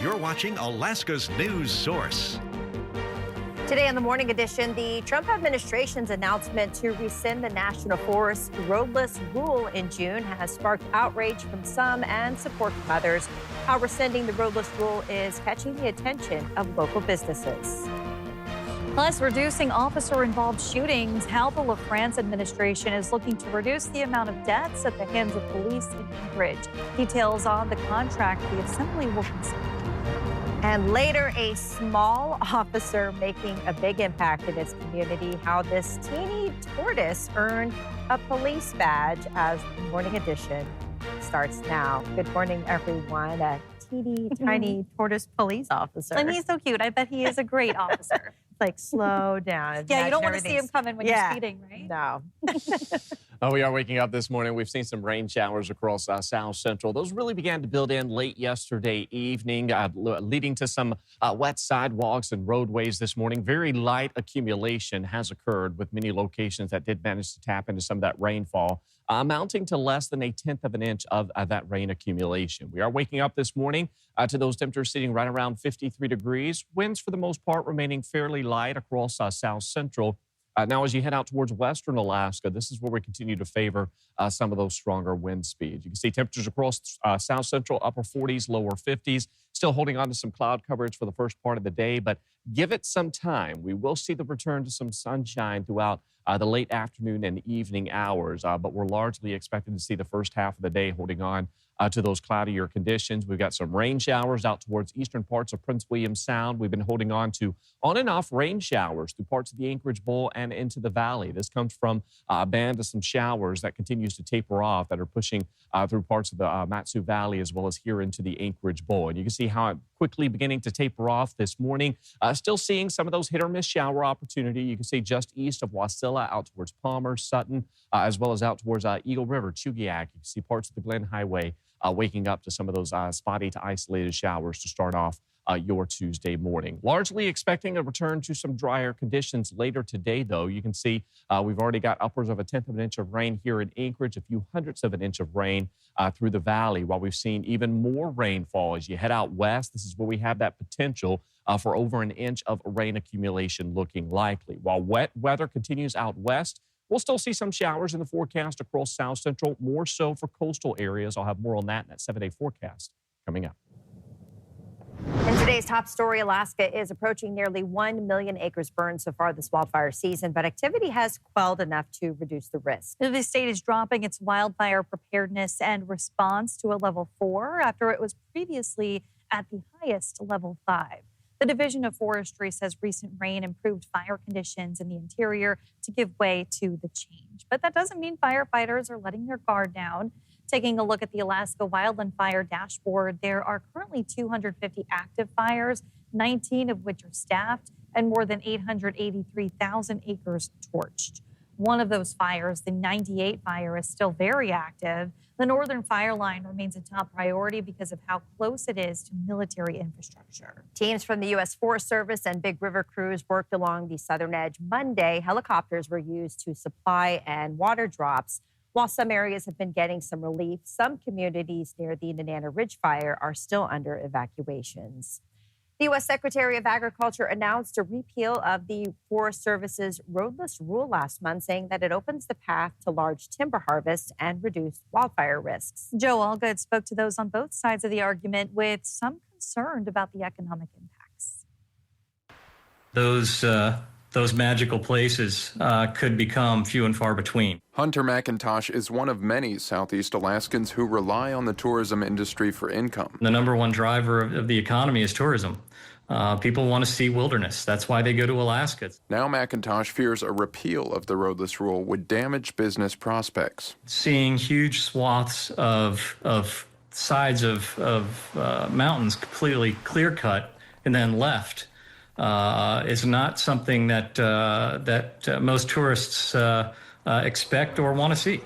You're watching Alaska's news source. Today on the Morning Edition, the Trump administration's announcement to rescind the National Forest Roadless Rule in June has sparked outrage from some and support from others. How rescinding the Roadless Rule is catching the attention of local businesses. Plus, reducing officer-involved shootings, how the LaFrance Administration is looking to reduce the amount of deaths at the hands of police in Anchorage. Details on the contract the Assembly will consider. And later, a small officer making a big impact in its community, how this teeny tortoise earned a police badge as the Morning Edition starts now. Good morning, everyone. A teeny tiny tortoise police officer. And he's so cute. I bet he is a great officer. Like, slow down. Yeah, you don't want to see him coming when you're speeding, right? No. We are waking up this morning. We've seen some rain showers across South Central. Those really began to build in late yesterday evening, leading to some wet sidewalks and roadways this morning. Very light accumulation has occurred with many locations that did manage to tap into some of that rainfall, amounting to less than 1/10 of an inch of that rain accumulation. We are waking up this morning to those temperatures sitting right around 53 degrees. Winds, for the most part, remaining fairly light across South Central. Now, as you head out towards western Alaska, this is where we continue to favor some of those stronger wind speeds. You can see temperatures across South Central, upper 40s, lower 50s, still holding on to some cloud coverage for the first part of the day, but give it some time. We will see the return to some sunshine throughout the late afternoon and evening hours, but we're largely expected to see the first half of the day holding on to those cloudier conditions. We've got some rain showers out towards eastern parts of Prince William Sound. We've been holding on to on and off rain showers through parts of the Anchorage Bowl and into the valley. This comes from a band of some showers that continues to taper off that are pushing through parts of the Matsu Valley as well as here into the Anchorage Bowl. And you can see how it quickly beginning to taper off this morning. Still seeing some of those hit or miss shower opportunity. You can see just east of Wasilla out towards Palmer, Sutton, as well as out towards Eagle River, Chugiak. You can see parts of the Glen Highway waking up to some of those spotty to isolated showers to start off your Tuesday morning. Largely expecting a return to some drier conditions later today, though. You can see we've already got upwards of 1/10 of an inch of rain here in Anchorage, a few hundredths of an inch of rain through the valley, while we've seen even more rainfall as you head out west. This is where we have that potential for over an inch of rain accumulation looking likely. While wet weather continues out west, we'll still see some showers in the forecast across South Central, more so for coastal areas. I'll have more on that in that 7-day forecast coming up. In today's top story, Alaska is approaching nearly 1 million acres burned so far this wildfire season, but activity has quelled enough to reduce the risk. The state is dropping its wildfire preparedness and response to a level 4 after it was previously at the highest level 5. The Division of Forestry says recent rain improved fire conditions in the interior to give way to the change. But that doesn't mean firefighters are letting their guard down. Taking a look at the Alaska Wildland Fire dashboard, there are currently 250 active fires, 19 of which are staffed, and more than 883,000 acres torched. One of those fires, the 98 fire, is still very active. The Northern Fire Line remains a top priority because of how close it is to military infrastructure. Teams from the U.S. Forest Service and Big River crews worked along the southern edge Monday. Helicopters were used to supply and water drops. While some areas have been getting some relief, some communities near the Nenana Ridge Fire are still under evacuations. The U.S. Secretary of Agriculture announced a repeal of the Forest Service's Roadless Rule last month, saying that it opens the path to large timber harvest and reduced wildfire risks. Joe Allgood spoke to those on both sides of the argument, with some concerned about the economic impacts. Those magical places could become few and far between. Hunter McIntosh is one of many Southeast Alaskans who rely on the tourism industry for income. The number one driver of the economy is tourism. People want to see wilderness. That's why they go to Alaska. Now McIntosh fears a repeal of the Roadless Rule would damage business prospects. Seeing huge swaths of sides of mountains completely clear-cut and then left is not something that most tourists expect or want to see.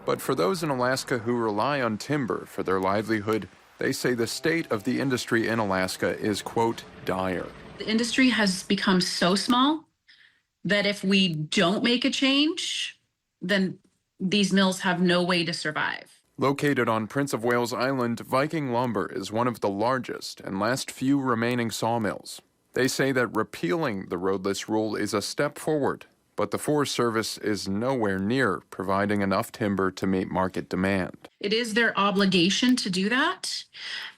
But for those in Alaska who rely on timber for their livelihood, they say the state of the industry in Alaska is, quote, dire. The industry has become so small that if we don't make a change, then these mills have no way to survive. Located on Prince of Wales Island, Viking Lumber is one of the largest and last few remaining sawmills. They say that repealing the Roadless Rule is a step forward, but the Forest Service is nowhere near providing enough timber to meet market demand. It is their obligation to do that.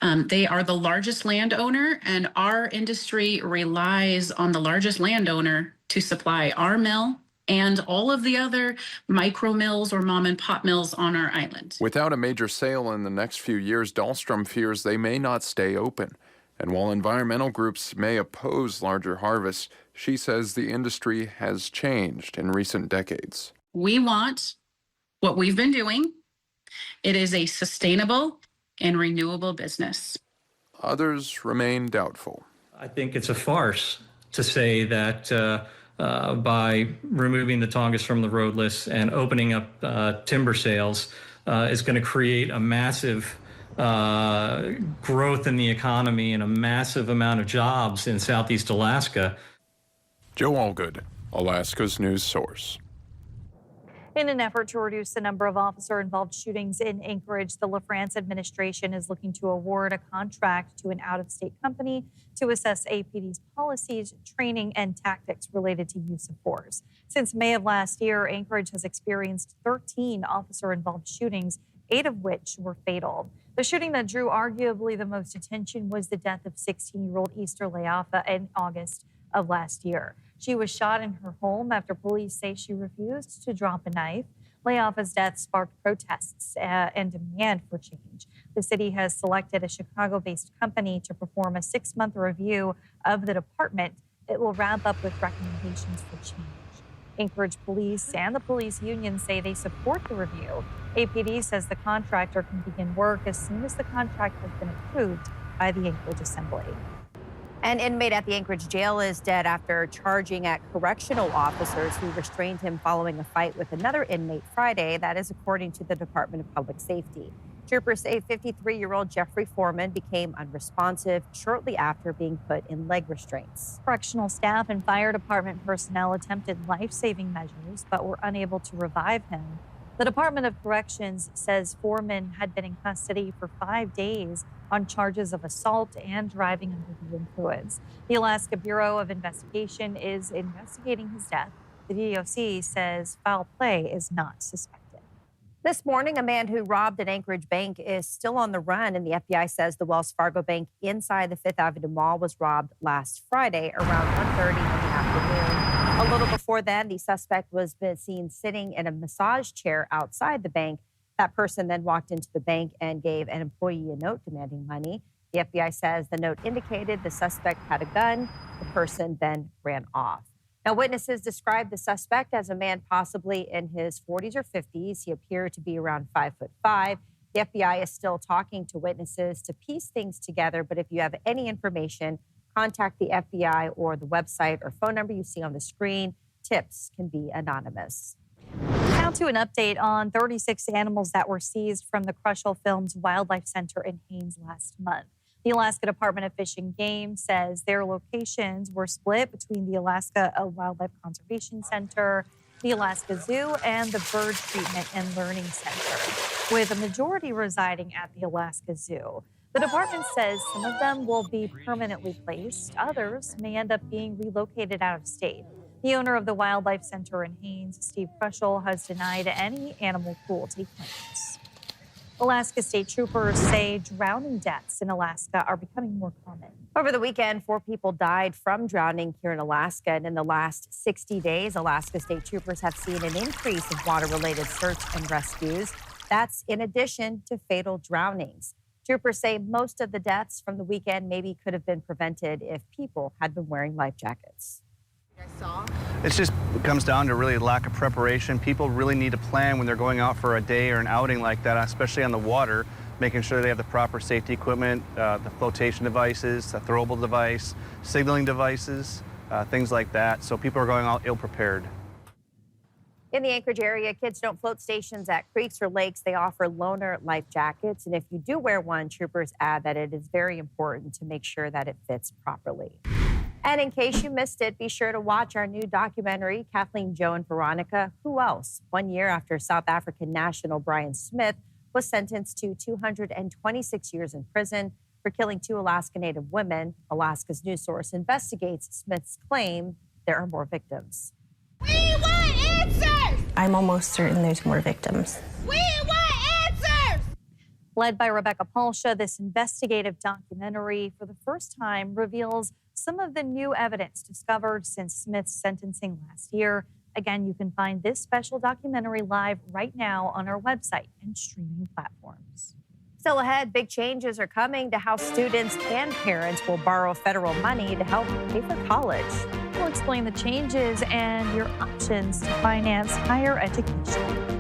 They are the largest landowner, and our industry relies on the largest landowner to supply our mill and all of the other micro mills or mom and pop mills on our island. Without a major sale in the next few years, Dahlstrom fears they may not stay open. And while environmental groups may oppose larger harvests, she says the industry has changed in recent decades. We want what we've been doing. It is a sustainable and renewable business. Others remain doubtful. I think it's a farce to say that by removing the Tongass from the roadless and opening up timber sales is going to create a massive growth in the economy and a massive amount of jobs in Southeast Alaska. Joe Allgood, Alaska's news source. In an effort to reduce the number of officer-involved shootings in Anchorage, the LaFrance Administration is looking to award a contract to an out-of-state company to assess APD's policies, training, and tactics related to use of force. Since May of last year, Anchorage has experienced 13 officer-involved shootings, 8 of which were fatal. The shooting that drew arguably the most attention was the death of 16-year-old Easter Leafa in August of last year. She was shot in her home after police say she refused to drop a knife. Leafa's death sparked protests and demand for change. The city has selected a Chicago-based company to perform a 6-month review of the department. It will wrap up with recommendations for change. Anchorage Police and the police union say they support the review. APD says the contractor can begin work as soon as the contract has been approved by the Anchorage Assembly. An inmate at the Anchorage jail is dead after charging at correctional officers who restrained him following a fight with another inmate Friday. That is according to the Department of Public Safety. Troopers say 53-year-old Jeffrey Foreman became unresponsive shortly after being put in leg restraints. Correctional staff and fire department personnel attempted life-saving measures but were unable to revive him. The Department of Corrections says Foreman had been in custody for 5 days on charges of assault and driving under the influence. The Alaska Bureau of Investigation is investigating his death. The DOC says foul play is not suspected. This morning, a man who robbed an Anchorage bank is still on the run, and the FBI says the Wells Fargo Bank inside the Fifth Avenue Mall was robbed last Friday around 1:30 in the afternoon. A little before then, the suspect was seen sitting in a massage chair outside the bank. That person then walked into the bank and gave an employee a note demanding money. The FBI says the note indicated the suspect had a gun. The person then ran off. Now, witnesses described the suspect as a man possibly in his 40s or 50s. He appeared to be around 5'5". The FBI is still talking to witnesses to piece things together, but if you have any information, contact the FBI or the website or phone number you see on the screen. Tips can be anonymous. Now to an update on 36 animals that were seized from the Crushall Films Wildlife Center in Haines last month. The Alaska Department of Fish and Game says their locations were split between the Alaska Wildlife Conservation Center, the Alaska Zoo, and the Bird Treatment and Learning Center, with a majority residing at the Alaska Zoo. The department says some of them will be permanently placed. Others may end up being relocated out of state. The owner of the Wildlife Center in Haines, Steve Crushall, has denied any animal cruelty claims. Alaska State Troopers say drowning deaths in Alaska are becoming more common. Over the weekend, 4 people died from drowning here in Alaska. And in the last 60 days, Alaska State Troopers have seen an increase of water-related search and rescues. That's in addition to fatal drownings. Troopers say most of the deaths from the weekend maybe could have been prevented if people had been wearing life jackets. It just comes down to really lack of preparation. People really need to plan when they're going out for a day or an outing like that, especially on the water, making sure they have the proper safety equipment, the flotation devices, the throwable device, signaling devices, things like that. So people are going out ill-prepared. In the Anchorage area, Kids Don't Float stations at creeks or lakes, they offer loaner life jackets. And if you do wear one, troopers add that it is very important to make sure that it fits properly. And in case you missed it, be sure to watch our new documentary, Kathleen, Joe, and Veronica, Who Else? 1 year after South African national Brian Smith was sentenced to 226 years in prison for killing 2 Alaska Native women. Alaska's news source investigates Smith's claim there are more victims. We want answers! I'm almost certain there's more victims. We want answers! Led by Rebecca Palsha, this investigative documentary for the first time reveals some of the new evidence discovered since Smith's sentencing last year. Again, you can find this special documentary live right now on our website and streaming platforms. Still ahead, big changes are coming to how students and parents will borrow federal money to help pay for college. We'll explain the changes and your options to finance higher education.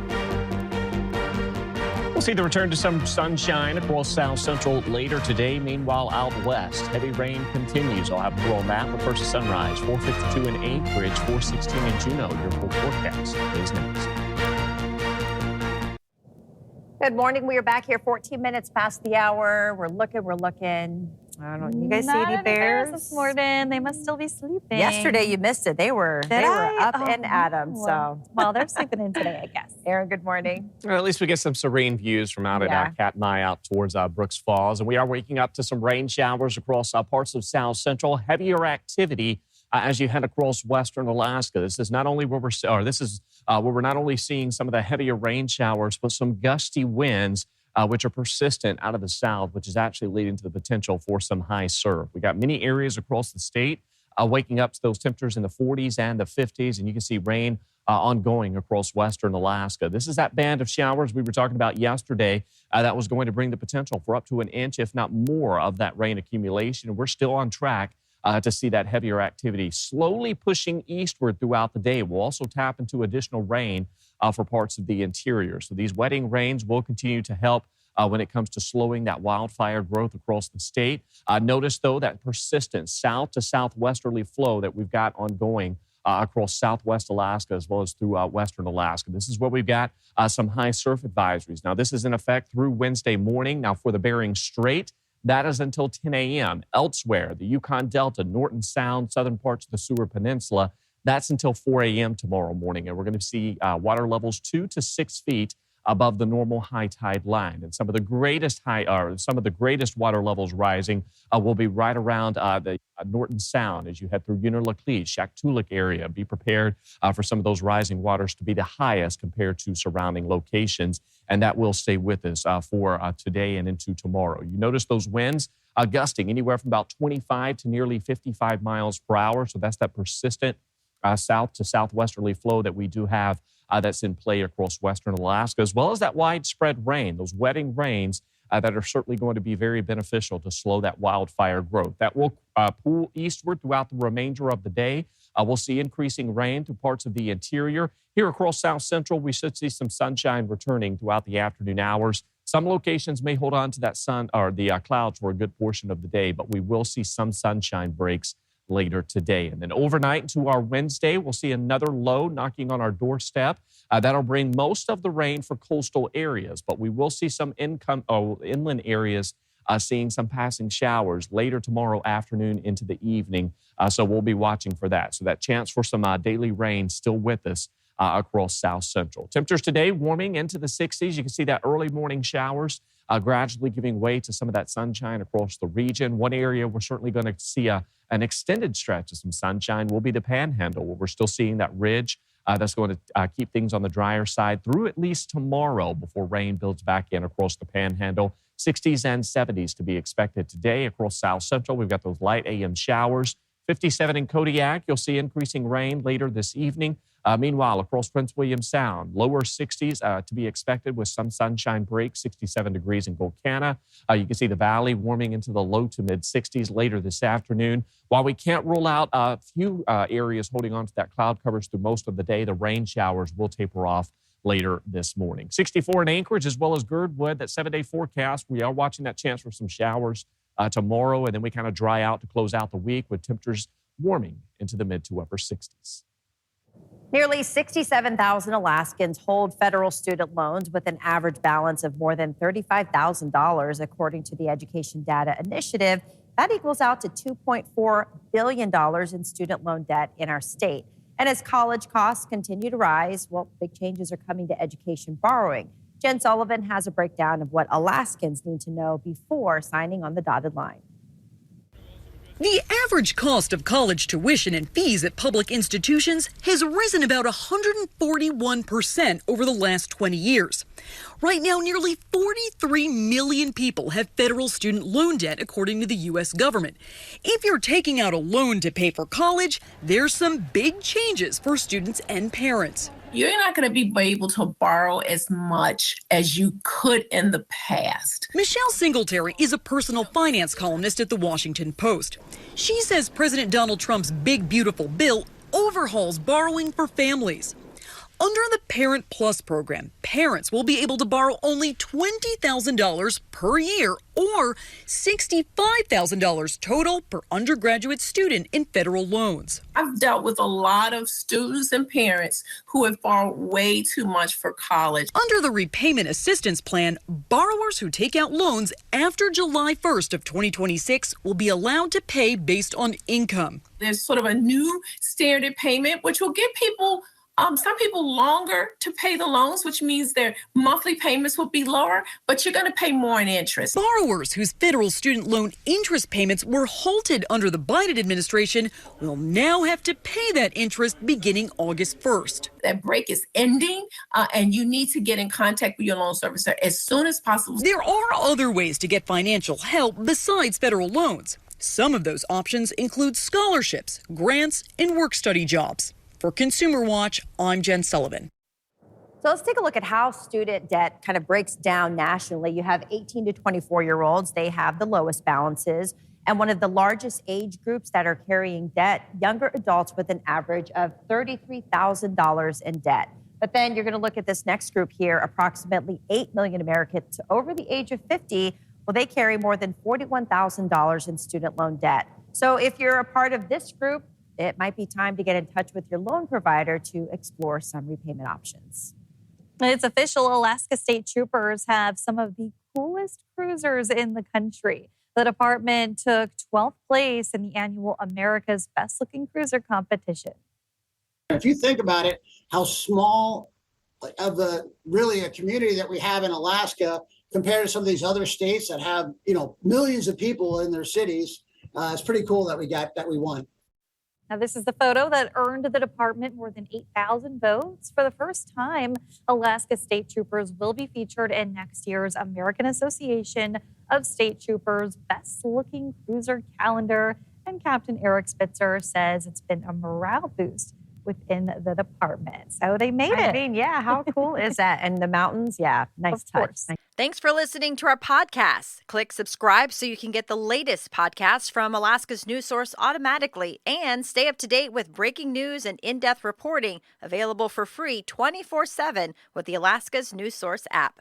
We'll see the return to some sunshine across South Central later today. Meanwhile, out west, heavy rain continues. I'll have more on that. But first, sunrise, 4:52 in Anchorage, 4:16 in Juneau. Your full forecast is next. Good morning. We are back here 14 minutes past the hour. We're looking. I don't know. You guys see any bears this morning? They must still be sleeping. Yesterday you missed it. They were up and at them. So well, they're sleeping in today, I guess. Aaron, good morning. Well, at least we get some serene views from out at Katmai out towards Brooks Falls. And we are waking up to some rain showers across parts of South Central. Heavier activity as you head across western Alaska. This is not only where we're not only seeing some of the heavier rain showers, but some gusty winds, which are persistent out of the south, which is actually leading to the potential for some high surf. We got many areas across the state waking up to those temperatures in the 40s and the 50s, and you can see rain ongoing across western Alaska. This is that band of showers we were talking about yesterday that was going to bring the potential for up to an inch, if not more, of that rain accumulation. And we're still on track to see that heavier activity slowly pushing eastward throughout the day. We'll also tap into additional rain for parts of the interior. So these wetting rains will continue to help when it comes to slowing that wildfire growth across the state. Notice, though, that persistent south to southwesterly flow that we've got ongoing across southwest Alaska as well as through western Alaska. This is where we've got some high surf advisories. Now, this is in effect through Wednesday morning. Now, for the Bering Strait, that is until 10 a.m. Elsewhere, the Yukon Delta, Norton Sound, southern parts of the Seward Peninsula, that's until 4 a.m. tomorrow morning. And we're going to see water levels 2 to 6 feet above the normal high tide line. And some of the greatest water levels rising will be right around the Norton Sound as you head through Unalakleet, Shaktoolik area. Be prepared for some of those rising waters to be the highest compared to surrounding locations. And that will stay with us for today and into tomorrow. You notice those winds gusting anywhere from about 25 to nearly 55 miles per hour. So that's that persistent south to southwesterly flow that we do have that's in play across western Alaska, as well as that widespread rain, those wetting rains that are certainly going to be very beneficial to slow that wildfire growth. That will pool eastward throughout the remainder of the day. We'll see increasing rain through parts of the interior. Here across South Central, we should see some sunshine returning throughout the afternoon hours. Some locations may hold on to that sun or the clouds for a good portion of the day, but we will see some sunshine breaks later today. And then overnight into our Wednesday, we'll see another low knocking on our doorstep. That'll bring most of the rain for coastal areas, but we will see some inland areas seeing some passing showers later tomorrow afternoon into the evening. So we'll be watching for that. So that chance for some daily rain still with us across South Central. Temperatures today warming into the 60s. You can see that early morning showers gradually giving way to some of that sunshine across the region. One area we're certainly going to see an extended stretch of some sunshine will be the Panhandle, where we're still seeing that ridge that's going to keep things on the drier side through at least tomorrow before rain builds back in across the Panhandle. 60s and 70s to be expected today across South Central. We've got those light AM showers. 57 in Kodiak. You'll see increasing rain later this evening. Meanwhile, across Prince William Sound, lower 60s to be expected with some sunshine breaks, 67 degrees in Golcana. You can see the valley warming into the low to mid 60s later this afternoon. While we can't rule out a few areas holding on to that cloud covers through most of the day, the rain showers will taper off later this morning. 64 in Anchorage as well as Girdwood, that 7-day forecast. We are watching that chance for some showers tomorrow, and then we kind of dry out to close out the week with temperatures warming into the mid to upper 60s. Nearly 67,000 Alaskans hold federal student loans with an average balance of more than $35,000, according to the Education Data Initiative. That equals out to $2.4 billion in student loan debt in our state. And as college costs continue to rise, well, big changes are coming to education borrowing. Jen Sullivan has a breakdown of what Alaskans need to know before signing on the dotted line. The average cost of college tuition and fees at public institutions has risen about 141% over the last 20 years. Right now, nearly 43 million people have federal student loan debt, according to the U.S. government. If you're taking out a loan to pay for college, there's some big changes for students and parents. You're not going to be able to borrow as much as you could in the past. Michelle Singletary is a personal finance columnist at the Washington Post. She says President Donald Trump's big, beautiful bill overhauls borrowing for families. Under the Parent Plus program, parents will be able to borrow only $20,000 per year or $65,000 total per undergraduate student in federal loans. I've dealt with a lot of students and parents who have borrowed way too much for college. Under the Repayment Assistance Plan, borrowers who take out loans after July 1st of 2026 will be allowed to pay based on income. There's sort of a new standard payment, which will give people some people longer to pay the loans, which means their monthly payments will be lower, but you're going to pay more in interest. Borrowers whose federal student loan interest payments were halted under the Biden administration will now have to pay that interest beginning August 1st. That break is ending, and you need to get in contact with your loan servicer as soon as possible. There are other ways to get financial help besides federal loans. Some of those options include scholarships, grants, and work-study jobs. For Consumer Watch, I'm Jen Sullivan. So let's take a look at how student debt kind of breaks down nationally. You have 18 to 24-year-olds. They have the lowest balances. And one of the largest age groups that are carrying debt, younger adults with an average of $33,000 in debt. But then you're going to look at this next group here, approximately 8 million Americans over the age of 50. Well, they carry more than $41,000 in student loan debt. So if you're a part of this group, it might be time to get in touch with your loan provider to explore some repayment options. It's official. Alaska State Troopers have some of the coolest cruisers in the country. The department took 12th place in the annual America's Best Looking Cruiser competition. If you think about it, how small of a community that we have in Alaska compared to some of these other states that have, millions of people in their cities, it's pretty cool that we won. Now, this is the photo that earned the department more than 8,000 votes. For the first time, Alaska State Troopers will be featured in next year's American Association of State Troopers Best Looking Cruiser calendar. And Captain Eric Spitzer says it's been a morale boost within the department. So they made it. I mean, yeah, how cool is that? And the mountains, yeah, nice touch. Thanks for listening to our podcast. Click subscribe so you can get the latest podcasts from Alaska's news source automatically and stay up to date with breaking news and in-depth reporting available for free 24/7 with the Alaska's news source app.